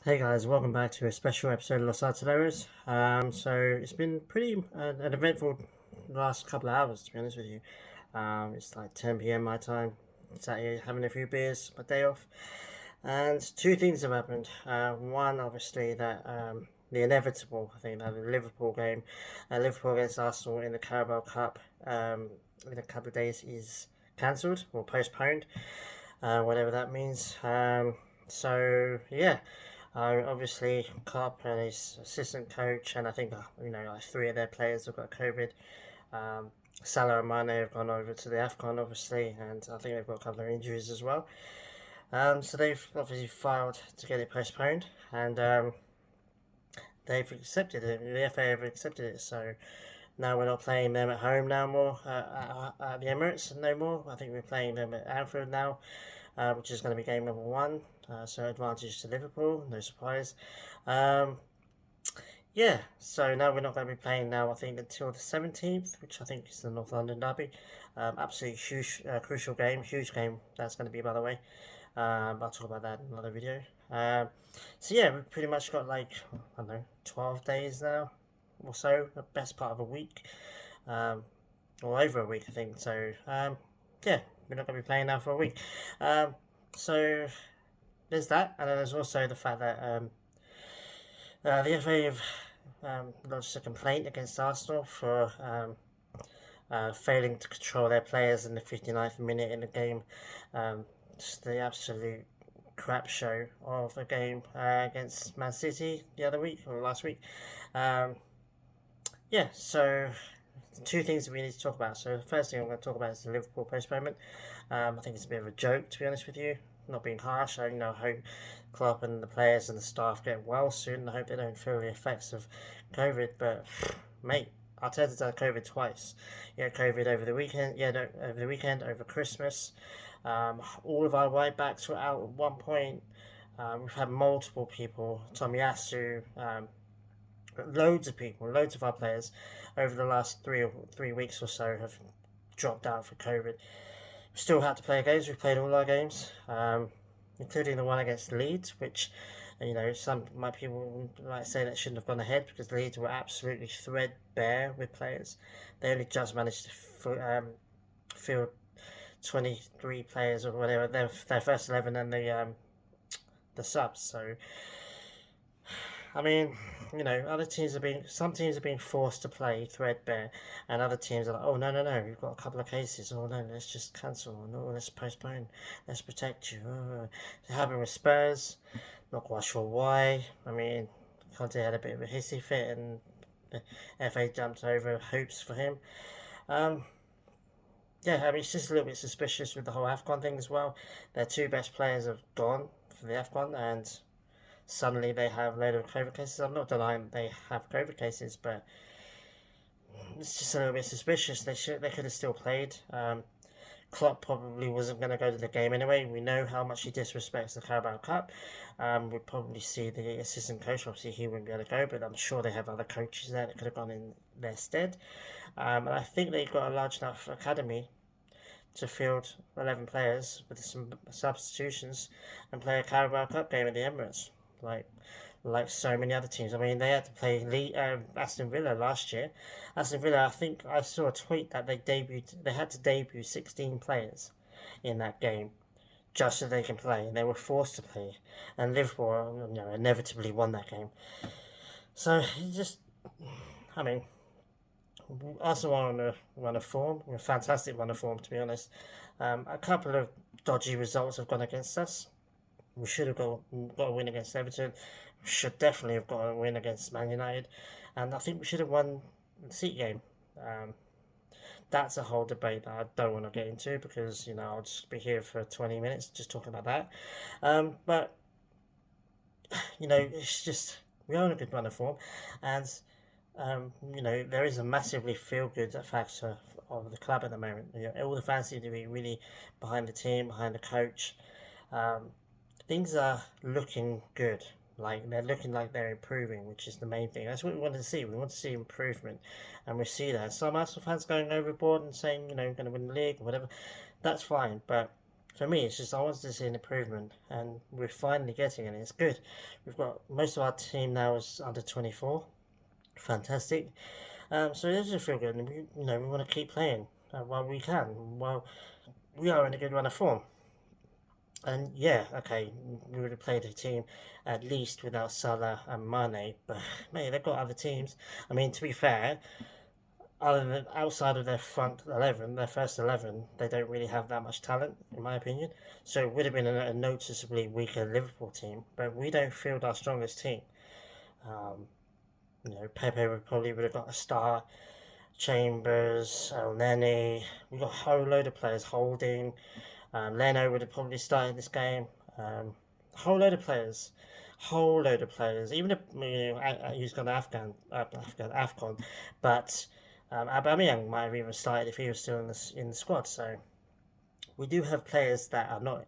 Hey guys, welcome back to a special episode of Los Artilleros. So it's been pretty an eventful last couple of hours, to be honest with you. It's like 10 p.m. my time. Sat here having a few beers, my day off, and two things have happened. One, obviously, that the inevitable. I think that the Liverpool game, Liverpool against Arsenal in the Carabao Cup, in a couple of days is cancelled or postponed, whatever that means. So yeah, obviously Klopp and his assistant coach, and I think like three of their players have got COVID. Um, Salah and Mane have gone over to the Afcon, obviously, and I think they've got a couple of injuries as well. So they've obviously filed to get it postponed, and they've accepted it. The FA have accepted it, so now we're not playing them at home now more at the Emirates no more. I think we're playing them at Anfield now, which is going to be game number one. So advantage to Liverpool, no surprise. Um, yeah, so now we're not going to be playing now. I think until the 17th, which I think is the North London derby. Absolutely huge, crucial game, huge game. That's going to be, by the way. I'll talk about that in another video. Um, so yeah, we've pretty much got like I don't know 12 days now or so, the best part of a week, um, or over a week, I think. So yeah, we're not going to be playing now for a week. Um, so there's that, and then there's also the fact that the FA have lodged a complaint against Arsenal for failing to control their players in the 59th minute in the game. Just the absolute crap show of a game against Man City the other week or last week. Um, yeah, so two things that we need to talk about. So the first thing I'm going to talk about is the Liverpool postponement. I think it's a bit of a joke, to be honest with you. Not being harsh, I hope Klopp and the players and the staff get well soon. I hope they don't feel the effects of COVID. But mate, Arteta's had COVID twice. Yeah, COVID over the weekend. Yeah, no, over the weekend, over Christmas. All of our right backs were out at one point. We've had multiple people, Tomiyasu, loads of people, loads of our players over the last 3 weeks or so have dropped out for COVID. We still had to play games. We played all our games, including the one against Leeds, which some my people might say that shouldn't have gone ahead because Leeds were absolutely threadbare with players. They only just managed to field 23 players or whatever their first 11 and the subs. So I mean, some teams are being forced to play threadbare, and other teams are like, oh, no, no, no, we've got a couple of cases. Oh, no, let's just cancel. No, let's postpone. Let's protect you. It happened with Spurs. Not quite sure why. I mean, Conte had a bit of a hissy fit, and the FA jumped over hoops for him. Um, yeah, I mean, it's just a little bit suspicious with the whole AFCON thing as well. Their two best players have gone for the AFCON, and suddenly they have a load of COVID cases. I'm not denying they have COVID cases, but it's just a little bit suspicious. They could have still played. Klopp probably wasn't going to go to the game anyway. We know how much he disrespects the Carabao Cup. We'd probably see the assistant coach. Obviously, he wouldn't be able to go, but I'm sure they have other coaches there that could have gone in their stead. And I think they've got a large enough academy to field 11 players with some substitutions and play a Carabao Cup game at the Emirates. Like like so many other teams. I mean, they had to play Aston Villa last year. Aston Villa, I think I saw a tweet that they had to debut 16 players in that game just so they can play, and they were forced to play. And Liverpool, inevitably won that game. So just, I mean, Arsenal are on a run of form, a fantastic run of form to be honest. A couple of dodgy results have gone against us. We should have got a win against Everton. We should definitely have got a win against Man United, and I think we should have won the City game. Um, that's a whole debate that I don't want to get into because I'll just be here for 20 minutes just talking about that. But it's just we're on a good run of form, and there is a massively feel good factor of the club at the moment. All the fans seem to be really behind the team, behind the coach. Um, Things are looking good. Like they're looking like they're improving, which is the main thing. That's what we want to see. We want to see improvement, and we see that. Some Arsenal fans going overboard and saying, we're going to win the league or whatever. That's fine, but for me, it's just I wanted to see an improvement, and we're finally getting it. It's good. We've got most of our team now is under 24. Fantastic. So it does feel good, and we want to keep playing while we can. While we are in a good run of form. And yeah, okay, we would have played a team at least without Salah and Mane, but mate, they've got other teams. I mean, to be fair, other than outside of their front 11, their first 11, they don't really have that much talent, in my opinion. So it would have been a noticeably weaker Liverpool team, but we don't field our strongest team. Um, Pepe would have got a star. Chambers, El Neni, we've got a whole load of players. Holding, Leno would have probably started this game. A whole load of players, whole load of players. Even if he's got Afcon, but Aubameyang might have even started if he was still in the squad. So we do have players that are not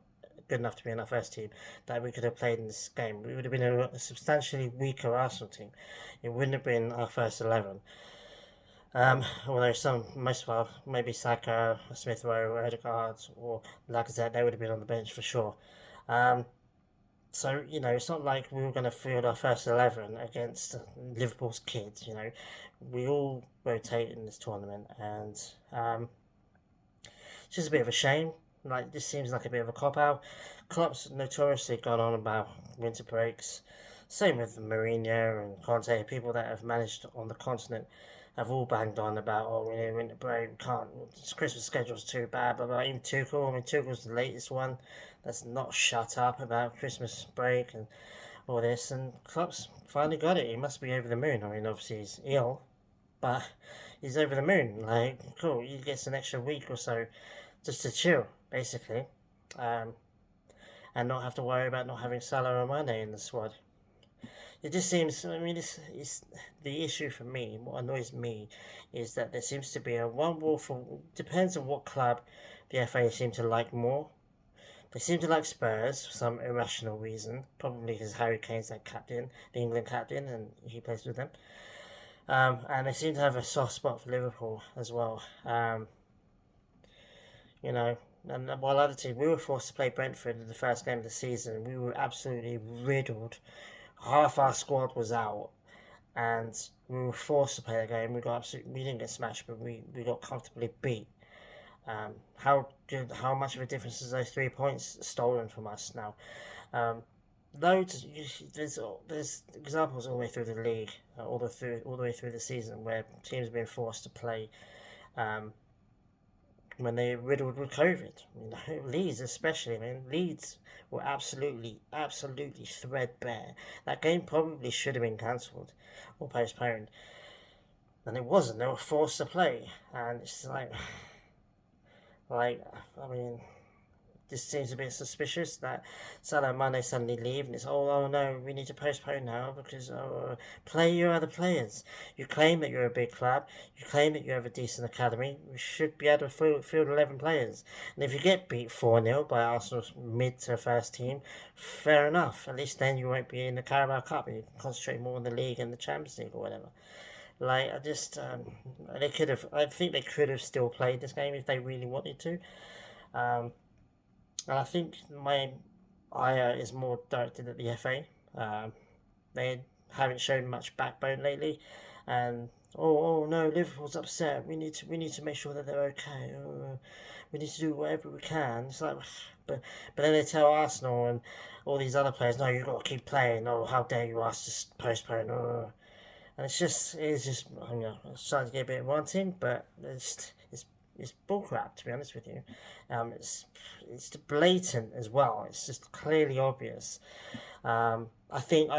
good enough to be in our first team that we could have played in this game. We would have been a substantially weaker Arsenal team. It wouldn't have been our first 11. Although most of our, maybe Saka, Smith Rowe, Odegaard, or Lacazette, they would have been on the bench for sure. So, it's not like we were going to field our first 11 against Liverpool's kids, We all rotate in this tournament, and it's just a bit of a shame. Like, this seems like a bit of a cop-out. Klopp's notoriously gone on about winter breaks. Same with Mourinho and Conte, people that have managed on the continent have all banged on about, oh, we need a winter break, we can't, this Christmas schedule's too bad, blah, blah. Even Tuchel's the latest one that's not shut up about Christmas break and all this, and Klopp's finally got it. He must be over the moon. I mean, obviously he's ill, but he's over the moon. Like, cool, he gets an extra week or so just to chill, basically, and not have to worry about not having Salah or Mane in the squad. It just seems, I mean, it's the issue for me. What annoys me is that there seems to be a one rule for, depends on what club the FA seem to like more. They seem to like Spurs for some irrational reason, probably because Harry Kane's their captain, the England captain, and he plays with them. And they seem to have a soft spot for Liverpool as well. And while other teams, we were forced to play Brentford in the first game of the season. We were absolutely riddled. Half our squad was out, and we were forced to play the game. We didn't get smashed, but we got comfortably beat. How much of a difference is those 3 points stolen from us now? Loads. There's examples all the way through the league, all the way through the season where teams have been forced to play. When they're riddled with COVID. Leeds especially, Leeds were absolutely threadbare. That game probably should have been cancelled or postponed. And it wasn't. They were forced to play. And it's this seems a bit suspicious that Salah and Mane suddenly leave and it's, oh no, we need to postpone now because play your other players. You claim that you're a big club, you claim that you have a decent academy, you should be able to field 11 players. And if you get beat 4-0 by Arsenal's mid to first team, fair enough. At least then you won't be in the Carabao Cup and you can concentrate more on the league and the Champions League or whatever. I think they could have still played this game if they really wanted to. And I think my ire is more directed at the FA. They haven't shown much backbone lately, and oh no, Liverpool's upset. We need to make sure that they're okay. We need to do whatever we can. It's like, but then they tell Arsenal and all these other players, no, you've got to keep playing. Oh, how dare you ask to postpone? And it's just it's starting to get a bit wanting, but it's bullcrap, to be honest with you. It's blatant as well. It's just clearly obvious. I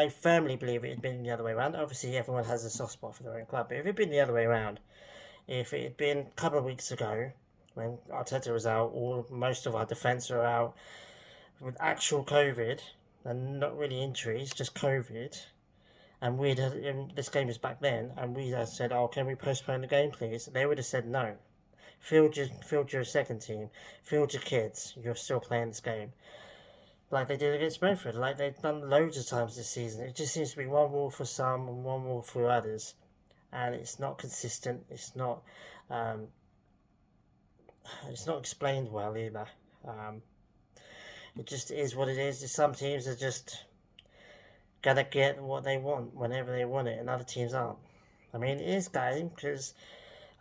firmly believe it had been the other way around. Obviously, everyone has a soft spot for their own club, but if it had been the other way around, if it had been a couple of weeks ago when Arteta was out, most of our defence are out with actual COVID and not really injuries, just COVID. And this game is back then, and we had said, "Oh, can we postpone the game, please?" They would have said no. Field your second team. Field your kids. You're still playing this game. Like they did against Brentford. Like they've done loads of times this season. It just seems to be one rule for some and one rule for others. And it's not consistent. It's not explained well either. It just is what it is. Some teams are just gonna get what they want whenever they want it, and other teams aren't. I mean, it is game because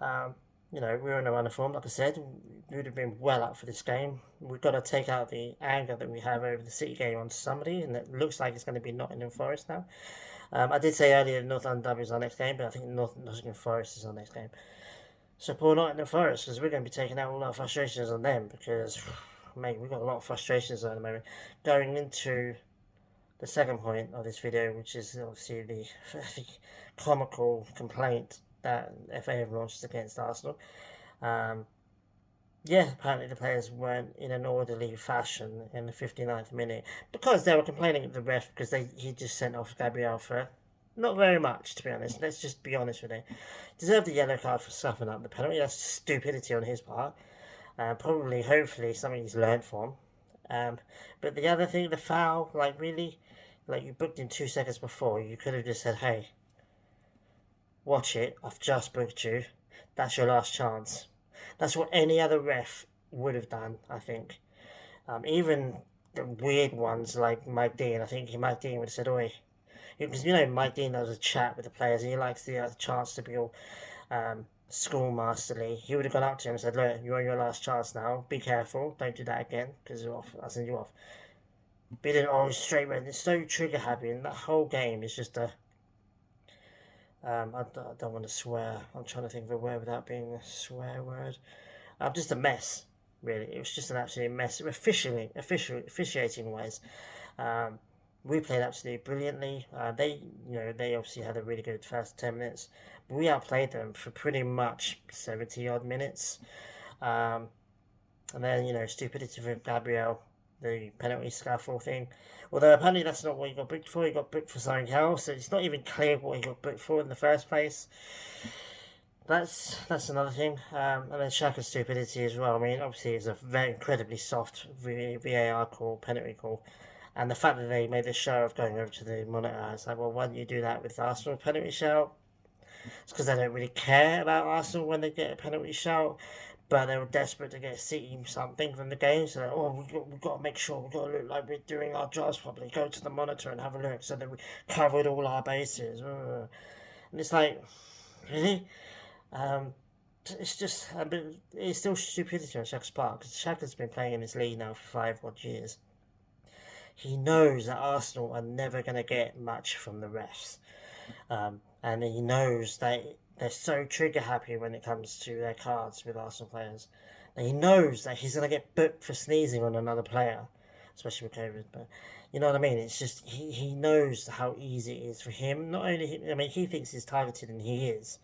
um, we're in a run of form. Like I said, we would have been well up for this game. We've got to take out the anger that we have over the City game on somebody, and it looks like it's going to be Nottingham Forest now. I did say earlier North London Derby is our next game, but I think Nottingham Forest is our next game. So poor Nottingham Forest, because we're going to be taking out all our frustrations on them, because, mate, we've got a lot of frustrations at the moment. Going into the second point of this video, which is obviously the comical complaint that FA have launched against Arsenal. Apparently the players weren't in an orderly fashion in the 59th minute because they were complaining at the ref because he just sent off Gabriel for not very much, to be honest. Let's just be honest with it. Deserved a yellow card for stuffing up the penalty. That's stupidity on his part. Probably, hopefully, something he's learned from. But the other thing, the foul, really, you booked in 2 seconds before. You could have just said, hey, watch it. I've just booked you. That's your last chance. That's what any other ref would have done, I think. Even the weird ones like Mike Dean, I think Mike Dean would have said, oi. Because, Mike Dean does a chat with the players and he likes the chance to be all schoolmasterly. He would have gone up to him and said, look, you're on your last chance now. Be careful. Don't do that again because I'll send you off. But he didn't, straight red. It's so trigger happy and that whole game is just a... I don't want to swear. I'm trying to think of a word without being a swear word. Just a mess, really. It was just an absolute mess. Officiating wise, we played absolutely brilliantly. They obviously had a really good first 10 minutes. But we outplayed them for pretty much 70 odd minutes. And then stupidity from Gabriel, the penalty scuffle thing. Although apparently that's not what he got booked for. He got booked for something else. So it's not even clear what he got booked for in the first place. That's another thing. And then Xhaka's stupidity as well. I mean, obviously it's a very incredibly soft VAR call, penalty call. And the fact that they made the show of going over to the monitor, it's like, well, why don't you do that with Arsenal penalty shout? It's because they don't really care about Arsenal when they get a penalty shout. But they were desperate to get City something from the game, so we've got to make sure we've got to look like we're doing our jobs properly. Go to the monitor and have a look, so that we covered all our bases. And it's like, really? It's just, it's still stupidity on Xhaka's part, because Xhaka's been playing in this league now for 5 odd years. He knows that Arsenal are never going to get much from the refs. And he knows that they're so trigger happy when it comes to their cards with Arsenal players. And he knows that he's going to get booked for sneezing on another player, especially with COVID. But you know what I mean? It's just he knows how easy it is for him. Not only he thinks he's targeted, and he is.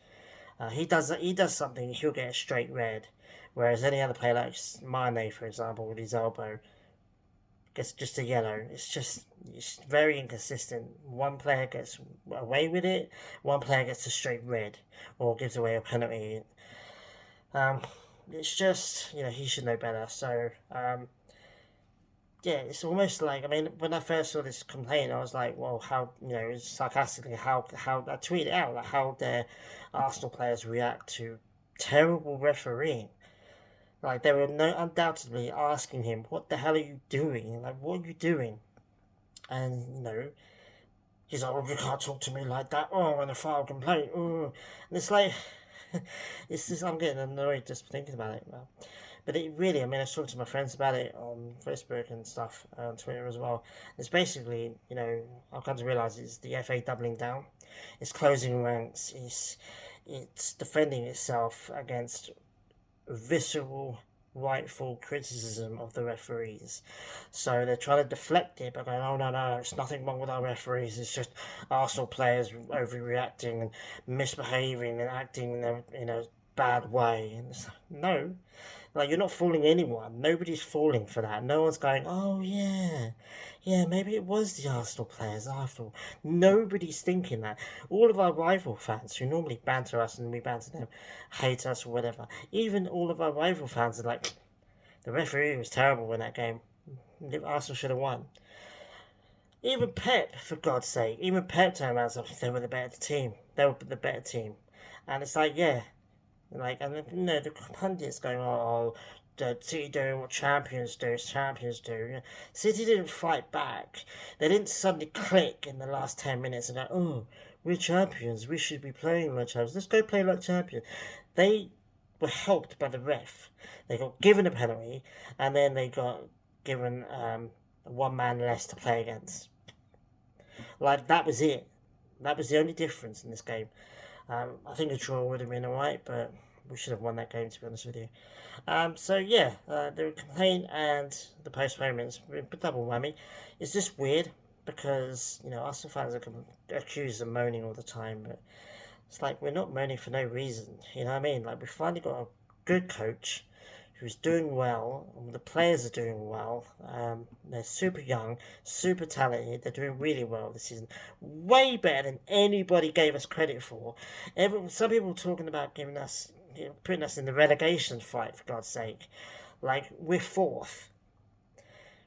He does something, he'll get a straight red. Whereas any other player like Mane, for example, with his elbow, gets just a yellow. It's very inconsistent. One player gets away with it, one player gets a straight red, or gives away a penalty. It's just, he should know better. So, it's almost like, when I first saw this complaint, I was like, well, how, sarcastically, how I tweeted out, like, how dare Arsenal players react to terrible refereeing? Like, they were undoubtedly asking him, what the hell are you doing? Like, what are you doing? And, he's like, you can't talk to me like that. Oh, and a file complaint. Oh. And it's like, it's just, I'm getting annoyed just thinking about it. But it really, I was talking to my friends about it on Facebook and stuff, on Twitter as well. It's basically, I've come to realise it's the FA doubling down. It's closing ranks. It's defending itself against visceral, rightful criticism of the referees. So they're trying to deflect it by going, oh no, it's nothing wrong with our referees, it's just Arsenal players overreacting and misbehaving and acting in a bad way. And it's like, no, you're not fooling anyone. Nobody's falling for that. No one's going, oh yeah, maybe it was the Arsenal players after all. Nobody's thinking that. All of our rival fans who normally banter us and we banter them, hate us or whatever, even all of our rival fans are like, the referee was terrible in that game. Arsenal should have won. Even Pep, for God's sake, even Pep turned around and said they were the better team. They were the better team. And it's like, yeah. And the pundits going, City doing what champions do. City didn't fight back. They didn't suddenly click in the last 10 minutes and go, oh, we're champions. We should be playing like champions. Let's go play like champions. They were helped by the ref. They got given a penalty, and then they got given one man less to play against. Like, that was it. That was the only difference in this game. I think a draw would have been alright, but we should have won that game, to be honest with you. So yeah, the complaint and the postponements, double whammy. It's just weird because, Arsenal fans are accused of moaning all the time, but it's like we're not moaning for no reason. You know what I mean? Like, we finally got a good coach who's doing well, and the players are doing well. They're super young, super talented. They're doing really well this season, way better than anybody gave us credit for. Some people talking about giving us, putting us in the relegation fight, for God's sake. Like, we're fourth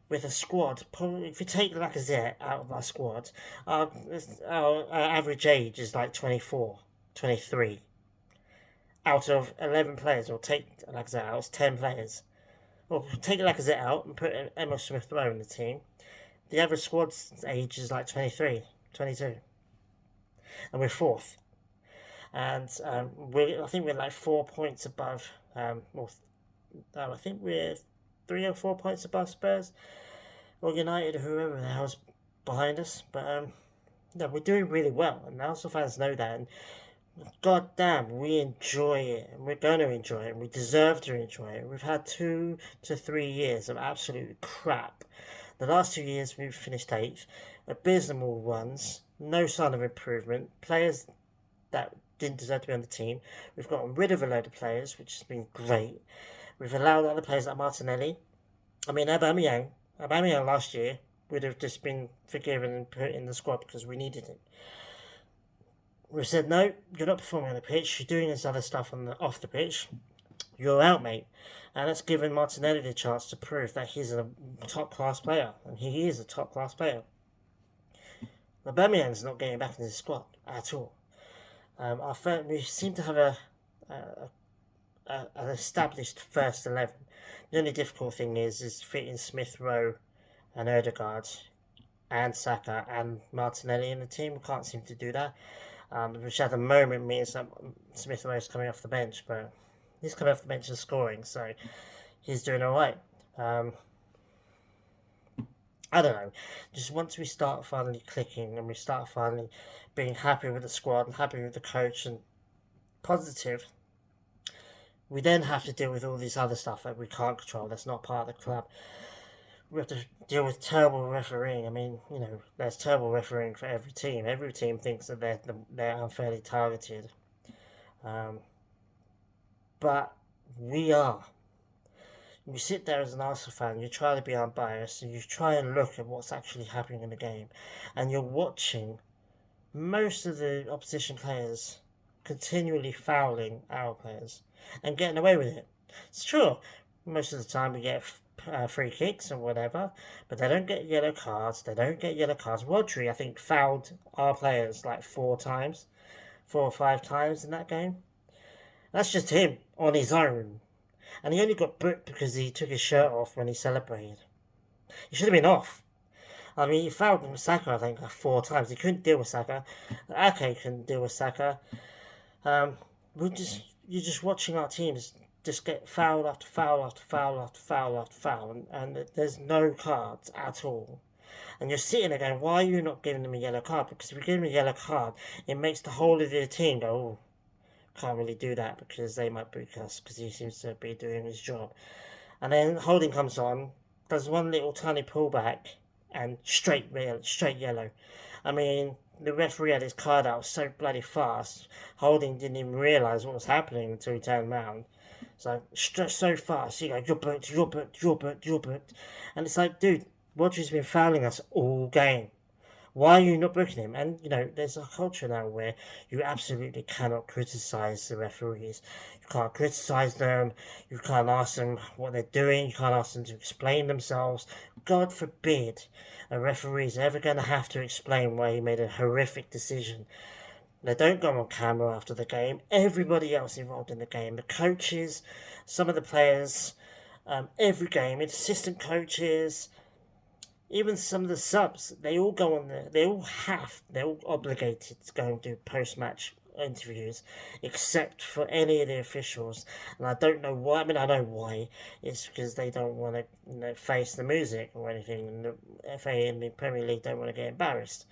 with a squad. Probably, if you take Lacazette out of our squad, our average age is like 24, 23. Out of 11 players, or take Lacazette out, it's 10 players. Or take Lacazette out and put Emil Smith-Rowe in the team. The average squad's age is like 23, 22. And we're fourth. And I think we're like 4 points above, I think we're 3 or 4 points above Spurs or United or whoever the hell's behind us. But we're doing really well, and Arsenal fans know that. And God damn, we enjoy it, and we're going to enjoy it, and we deserve to enjoy it. We've had 2 to 3 years of absolute crap. The last 2 years we've finished 8th, abysmal runs, no sign of improvement, players that didn't deserve to be on the team. We've gotten rid of a load of players, which has been great. We've allowed other players like Martinelli. I mean, Aubameyang last year would have just been forgiven and put in the squad because we needed him. We've said, no, you're not performing on the pitch, you're doing this other stuff off the pitch, you're out, mate. And that's given Martinelli the chance to prove that he's a top-class player, and he is a top-class player. Aubameyang's not getting back in the squad at all. We seem to have an established first 11. The only difficult thing is fitting Smith-Rowe and Odegaard and Saka and Martinelli in the team. We can't seem to do that. Which at the moment means that Smith-Rowe is coming off the bench, but he's coming off the bench and scoring, so he's doing alright. I don't know. Just once we start finally clicking and we start finally being happy with the squad and happy with the coach and positive, we then have to deal with all this other stuff that we can't control. That's not part of the club. We have to deal with terrible refereeing. I mean, there's terrible refereeing for every team. Every team thinks that they're unfairly targeted. But we are. You sit there as an Arsenal fan, you try to be unbiased, and you try and look at what's actually happening in the game. And you're watching most of the opposition players continually fouling our players and getting away with it. It's true. Most of the time we get free kicks and whatever, but they don't get yellow cards. Rodri, I think, fouled our players like 4 or 5 times in that game. That's just him on his own. And he only got booked because he took his shirt off when he celebrated. He should have been off. I mean, he fouled Saka, I think, 4 times. He couldn't deal with Saka. Ake couldn't deal with Saka. You're just watching our teams just get foul after foul after foul after foul after foul, and there's no cards at all. And you're sitting there going, why are you not giving them a yellow card? Because if you give them a yellow card, it makes the whole of the team go, oh, can't really do that because they might book us because he seems to be doing his job. And then Holding comes on, does one little tiny pullback, and straight yellow. I mean, the referee had his card out so bloody fast, Holding didn't even realise what was happening until he turned around. So, so fast, you go, you're booked. And it's like, dude, Rodri's been fouling us all game. Why are you not booking him? And, there's a culture now where you absolutely cannot criticise the referees. You can't criticise them. You can't ask them what they're doing. You can't ask them to explain themselves. God forbid a referee is ever going to have to explain why he made a horrific decision. They don't go on camera after the game. Everybody else involved in the game, the coaches, some of the players, every game, assistant coaches, even some of the subs, they all go on there. They're all obligated to go and do post-match interviews, except for any of the officials. And I don't know why. I mean, I know why. It's because they don't want to, face the music or anything. And the FA and the Premier League don't want to get embarrassed.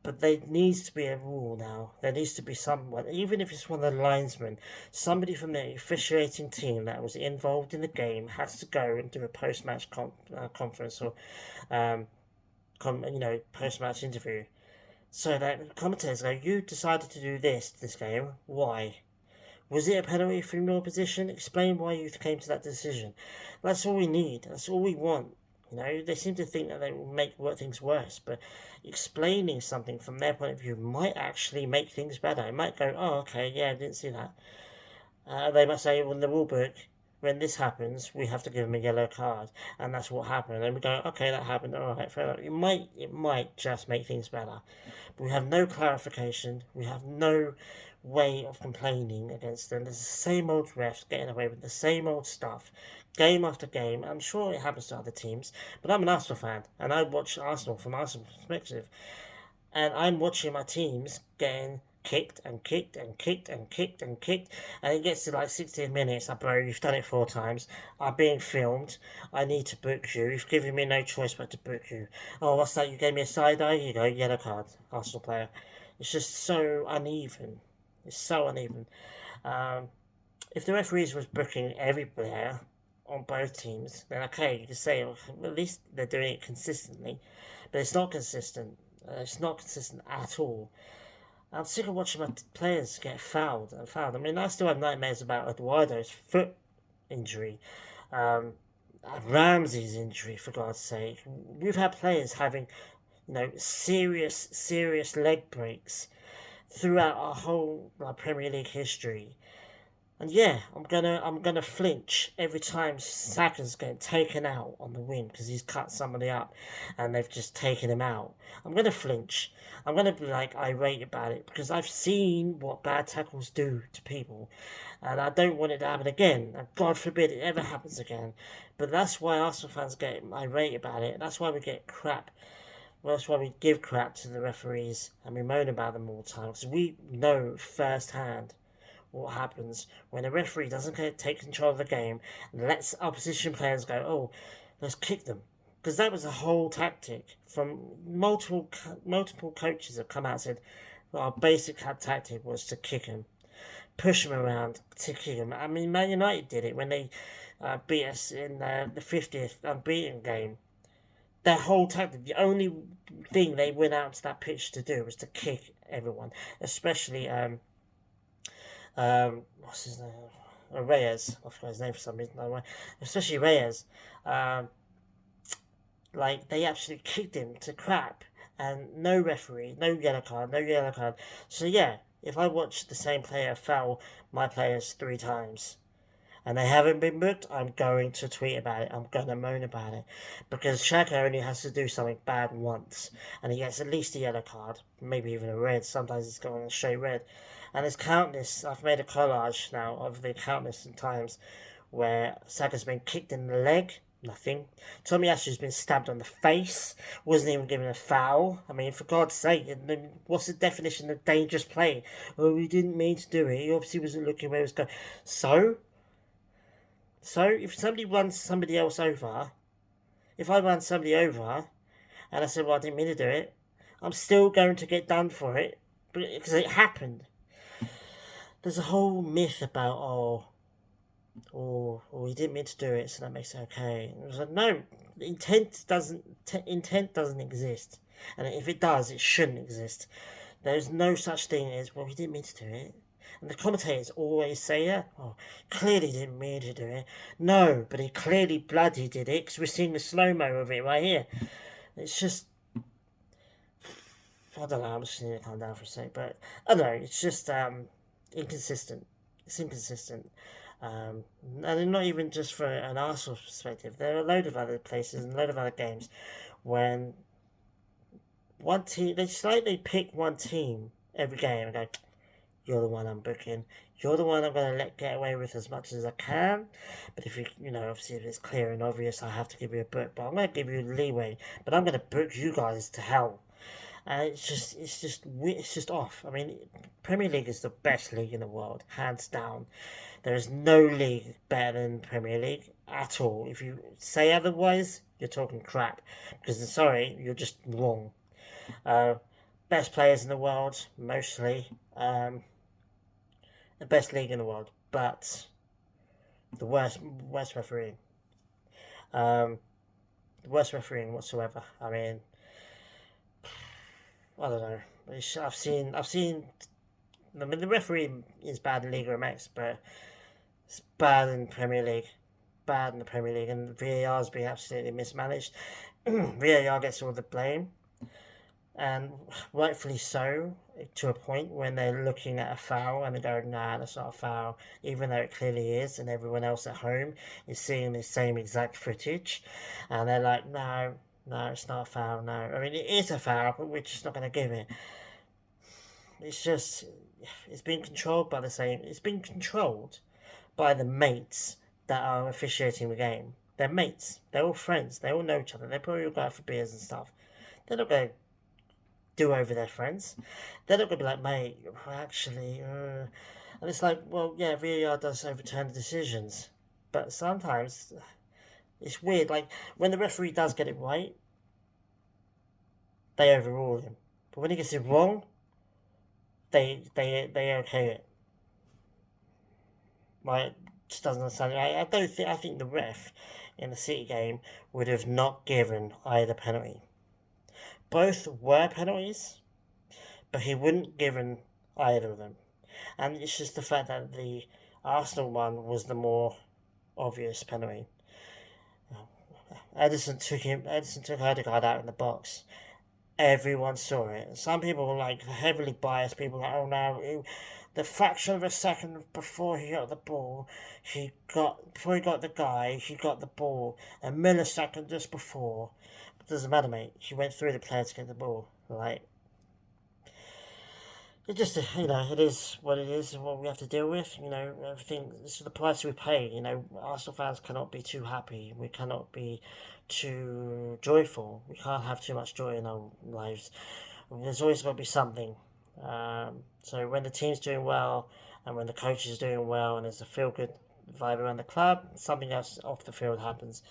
But there needs to be a rule now. There needs to be someone, even if it's one of the linesmen, somebody from the officiating team that was involved in the game has to go and do a post-match conference or, post-match interview, so that commentators go, "You decided to do this game. Why? Was it a penalty from your position? Explain why you came to that decision." That's all we need. That's all we want. They seem to think that they will make things worse, but explaining something from their point of view might actually make things better. It might go, "Oh, okay, yeah, I didn't see that." They might say, "Well, in the rule book, when this happens, we have to give them a yellow card," and that's what happened. And we go, "Okay, that happened. All right, fair enough." It might just make things better, but we have no clarification. We have no way of complaining against them. There's the same old refs getting away with the same old stuff, game after game. I'm sure it happens to other teams, but I'm an Arsenal fan, and I watch Arsenal from Arsenal's perspective, and I'm watching my teams getting kicked and kicked and kicked and kicked and kicked, and it gets to like 16 minutes. Bro, you've done it 4 times. I'm being filmed. I need to book you. You've given me no choice but to book you. Oh, what's that? You gave me a side eye? You go, yellow card, Arsenal player. It's just so uneven. It's so uneven. If the referees was booking every player on both teams, then okay, you could say, well, at least they're doing it consistently. But it's not consistent. It's not consistent at all. I'm sick of watching my players get fouled and fouled. I mean, I still have nightmares about Eduardo's foot injury, Ramsey's injury, for God's sake. We've had players having, serious leg breaks throughout our whole Premier League history. And yeah, I'm gonna flinch every time Saka's getting taken out on the wing because he's cut somebody up, and they've just taken him out. I'm gonna flinch. I'm gonna be like irate about it because I've seen what bad tackles do to people, and I don't want it to happen again. And God forbid it ever happens again. But that's why Arsenal fans get irate about it. That's why we get crap. Well, that's why we give crap to the referees and we moan about them all the time because we know firsthand what happens when a referee doesn't take control of the game and lets opposition players go, "Oh, let's kick them." Because that was a whole tactic from multiple coaches have come out and said, well, our basic tactic was to kick him, push him around to kick him. I mean, Man United did it when they beat us in the 50th unbeaten game. Their whole tactic, the only thing they went out to that pitch to do was to kick everyone, especially what's his name? Reyes. I forgot his name for some reason. Especially Reyes. They absolutely kicked him to crap. And no referee, no yellow card. So yeah, if I watch the same player foul my players 3 times and they haven't been booked, I'm going to tweet about it. I'm going to moan about it. Because Xhaka only has to do something bad once. And he gets at least a yellow card. Maybe even a red. Sometimes he's going to show red. And there's countless, I've made a collage now of the countless times where Saka's been kicked in the leg, nothing. Tomiyasu been stabbed on the face, wasn't even given a foul. I mean, for God's sake, what's the definition of dangerous play? Oh, he didn't mean to do it. He obviously wasn't looking where he was going. So if somebody runs somebody else over, if I run somebody over, and I said, well, I didn't mean to do it, I'm still going to get done for it, because it happened. There's a whole myth about, he didn't mean to do it, so that makes it okay. And it was like, no, intent doesn't exist. And if it does, it shouldn't exist. There's no such thing as, well, he didn't mean to do it. And the commentators always say that. Oh, clearly didn't mean to do it. No, but he clearly bloody did it, because we're seeing the slow-mo of it right here. It's just, I don't know, I'm just going to calm down for a sec, but I don't know, it's just inconsistent. It's inconsistent. And not even just for an Arsenal perspective. There are a load of other places and a load of other games when one team, they slightly pick one team every game and go, you're the one I'm booking. You're the one I'm going to let get away with as much as I can. But if obviously if it's clear and obvious, I have to give you a book. But I'm going to give you leeway. But I'm going to book you guys to hell. And it's just off. I mean, Premier League is the best league in the world, hands down. There is no league better than Premier League at all. If you say otherwise, you're talking crap. Because sorry, you're just wrong. Uh, Best players in the world, mostly. The best league in the world, but the worst refereeing. Um, the worst refereeing whatsoever. I mean, I don't know. I've seen. I mean, the refereeing is bad in Liga MX, but it's bad in Premier League. Bad in the Premier League, and VAR's been absolutely mismanaged. VAR gets all the blame, and rightfully so, to a point when they're looking at a foul and they go, nah, that's not a foul, even though it clearly is, and everyone else at home is seeing the same exact footage, and they're like, no, no, it's not a foul, no. I mean, it is a foul, but we're just not going to give it. It's just, it's been controlled by it's been controlled by the mates that are officiating the game. They're mates, they're all friends, they all know each other, they probably all go out for beers and stuff. They're not going to do over their friends. They're not going to be like, mate, actually, and it's like, well, yeah, VAR does overturn the decisions, but sometimes it's weird. Like when the referee does get it right, they overrule him, but when he gets it wrong, they okay it. Like, just doesn't understand. I don't think. I think the ref in the City game would have not given either penalty. Both were penalties, but he wouldn't given either of them. And it's just the fact that the Arsenal one was the more obvious penalty. Edison took Odegaard out in the box. Everyone saw it. Some people were like heavily biased. People were like, oh no, the fraction of a second before he got the ball, before he got the guy, he got the ball. A millisecond just before. It doesn't matter, mate. He went through the player to get the ball. Like, it just, it is what it is and what we have to deal with. Everything, this is the price we pay. Arsenal fans cannot be too happy. We cannot be too joyful. We can't have too much joy in our lives. There's always got to be something. So when the team's doing well and when the coach is doing well and there's a feel good vibe around the club, something else off the field happens.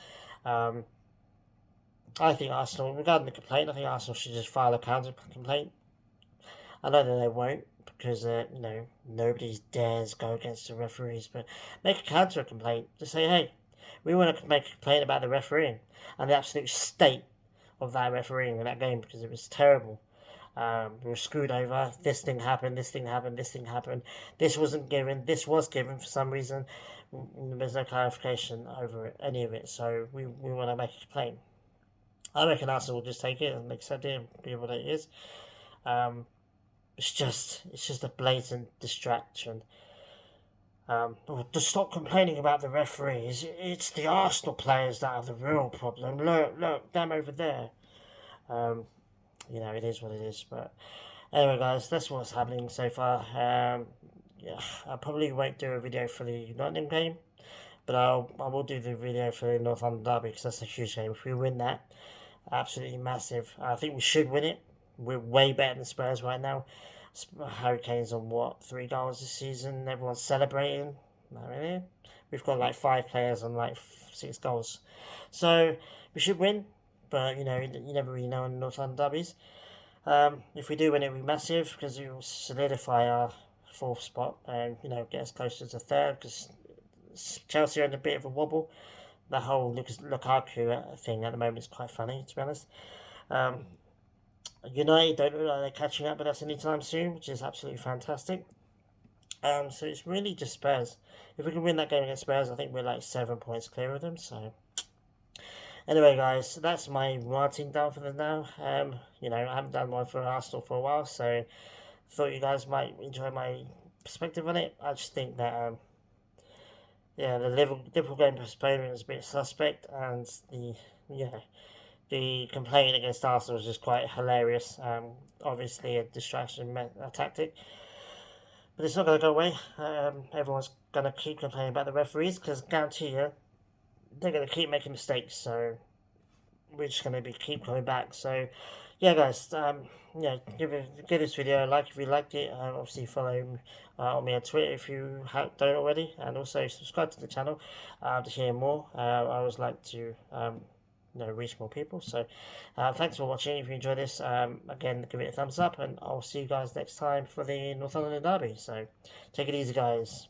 I think Arsenal, regarding the complaint, I think Arsenal should just file a counter complaint. I know that they won't because nobody dares go against the referees, but make a counter complaint. Just say, hey, we want to make a complaint about the refereeing and the absolute state of that refereeing in that game because it was terrible. We were screwed over. This thing happened. This thing happened. This thing happened. This wasn't given. This was given for some reason. There's no clarification over any of it. So we want to make a complaint. I reckon Arsenal will just take it and accept it and be what it is. It's just a blatant distraction. To stop complaining about the referees, it's the Arsenal players that are the real problem. Look, them over there. It is what it is. But anyway, guys, that's what's happening so far. I probably won't do a video for the Nottingham game, but I will do the video for the North London derby because that's a huge game. If we win that, absolutely massive. I think we should win it. We're way better than Spurs right now. Hurricanes on 3 goals this season. Everyone's celebrating. Not really. We've got like 5 players on like 6 goals. So we should win. But you never really know in North London derbies. If we do win, it will be massive because it will solidify our 4th spot and get us closer to 3rd because Chelsea are in a bit of a wobble. The whole Lukaku thing at the moment is quite funny, to be honest. United don't look like they're catching up with us anytime soon, which is absolutely fantastic. So it's really just Spurs. If we can win that game against Spurs, I think we're like 7 points clear of them. So anyway, guys, that's my ranting done for the now. I haven't done one for Arsenal for a while, so thought you guys might enjoy my perspective on it. I just think that the Liverpool game postponement is a bit suspect, and the complaint against Arsenal was just quite hilarious. Obviously, a distraction tactic. But it's not going to go away. Everyone's going to keep complaining about the referees because guarantee you they're going to keep making mistakes. So we're just going to be keep coming back. So yeah, guys, yeah, give this video a like if you liked it. Obviously follow me on Twitter if you don't already, and also subscribe to the channel to hear more. I always like to reach more people. So thanks for watching. If you enjoyed this, again, give it a thumbs up, and I'll see you guys next time for the Northumberland Derby. So take it easy, guys.